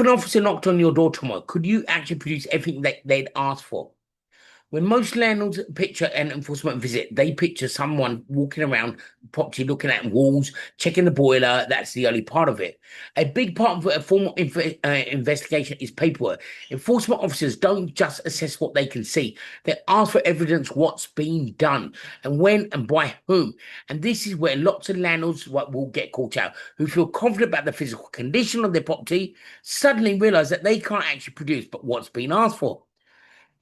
If an officer knocked on your door tomorrow, could you actually produce everything that they'd asked for? When most landlords picture an enforcement visit, they picture someone walking around property, looking at walls, checking the boiler. That's the early part of it. A big part of a formal investigation is paperwork. Enforcement officers don't just assess what they can see; they ask for evidence what's being done and when and by whom. And this is where lots of landlords will get caught out, who feel confident about the physical condition of their property, suddenly realise that they can't actually produce but what's being asked for.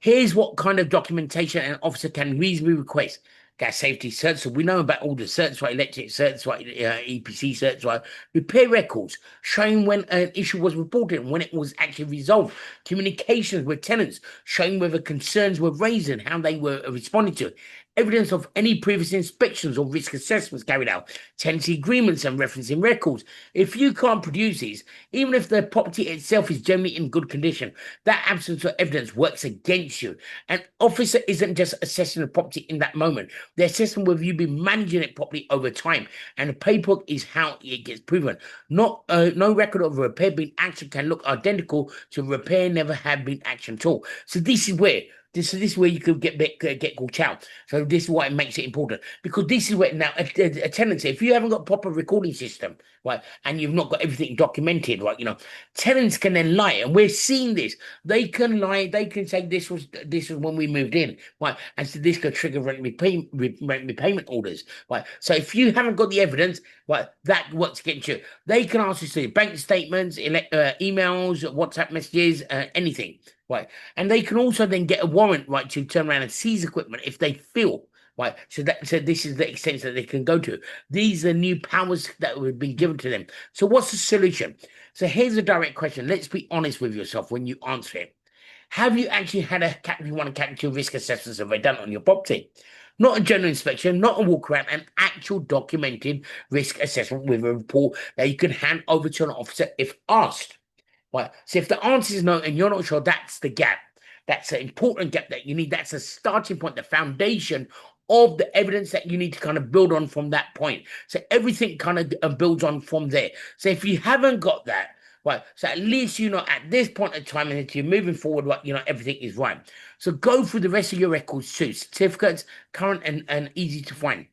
Here's what kind of documentation an officer can reasonably request. Gas safety certs. So we know about all the certs, right? Electric certs, right? EPC certs, right? Repair records showing when an issue was reported and when it was actually resolved. Communications with tenants showing whether concerns were raised and how they were responded to. Evidence of any previous inspections or risk assessments carried out. Tenancy agreements and referencing records. If you can't produce these, even if the property itself is generally in good condition, that absence of evidence works against you. An officer isn't just assessing the property in that moment. They're assessing whether you've been managing it properly over time. And the paperwork is how it gets proven. Not no record of a repair being actioned can look identical to a repair never had been actioned at all. So this is where this is where you could get caught out. So this is why it makes it important, because this is where now a tenancy, if you haven't got a proper recording system, right, and you've not got everything documented, right, tenants can then lie, and we're seeing this. They can lie. They can say this was when we moved in, right, and so this could trigger rent repayment orders, right. So if you haven't got the evidence, right, that works against you. They can ask you to see bank statements, emails, WhatsApp messages, anything. Right. And they can also then get a warrant, right, to turn around and seize equipment if they feel, right. So this is the extent that they can go to. These are new powers that have been given to them. So what's the solution? So here's a direct question. Let's be honest with yourself when you answer it. Have you actually had a category 1 and category 2 risk assessment survey done on your property? Not a general inspection, not a walk around, an actual documented risk assessment with a report that you can hand over to an officer if asked. Right. So if the answer is no and you're not sure, that's the gap. That's an important gap that you need. That's a starting point, the foundation of the evidence that you need to kind of build on from that point. So everything kind of builds on from there. So if you haven't got that, right, so at least at this point in time, and if you're moving forward, right, everything is right. So go through the rest of your records too. Certificates, current and easy to find.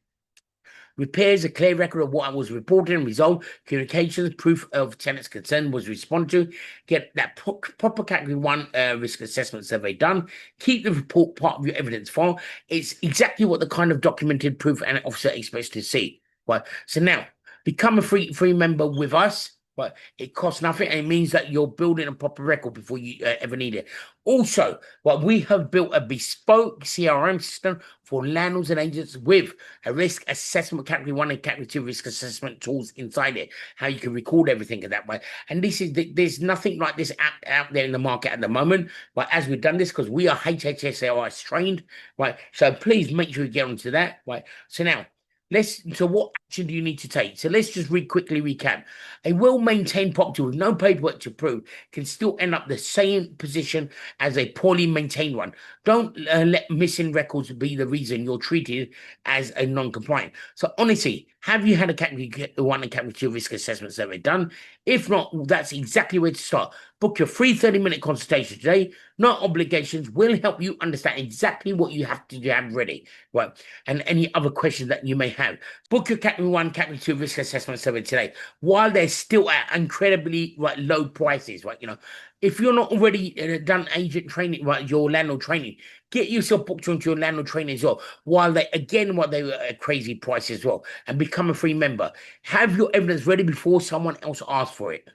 Repairs, a clear record of what was reported and resolved. Communications, proof of tenant's concern was responded to. Get that proper category 1 risk assessment survey done. Keep the report part of your evidence file. It's exactly what the kind of documented proof an officer expects to see. Right. So now, become a free member with us. But it costs nothing, and it means that you're building a proper record before you ever need it. Also, we have built a bespoke CRM system for landlords and agents with a risk assessment category 1 and category 2 risk assessment tools inside it. How you can record everything in that way. And there's nothing like this out there in the market at the moment. But as we've done this, because we are HHSARS trained, right? So please make sure you get onto that, right? So now, so what action do you need to take? So let's just quickly recap. A well-maintained property with no paperwork to prove can still end up the same position as a poorly maintained one. Don't let missing records be the reason you're treated as a non-compliant. So honestly, have you had a category 1 and category 2 risk assessment survey done? If not, that's exactly where to start. Book your free 30-minute consultation today. No obligations. Will help you understand exactly what you have to have ready, right? And any other questions that you may have. Book your category 1, category 2 risk assessment survey today, while they're still at incredibly low prices, right? If you're not already done agent training, right, your landlord training, get yourself booked onto your landlord training as well, while they were at a crazy price as well, and become a free member. Have your evidence ready before someone else asks for it.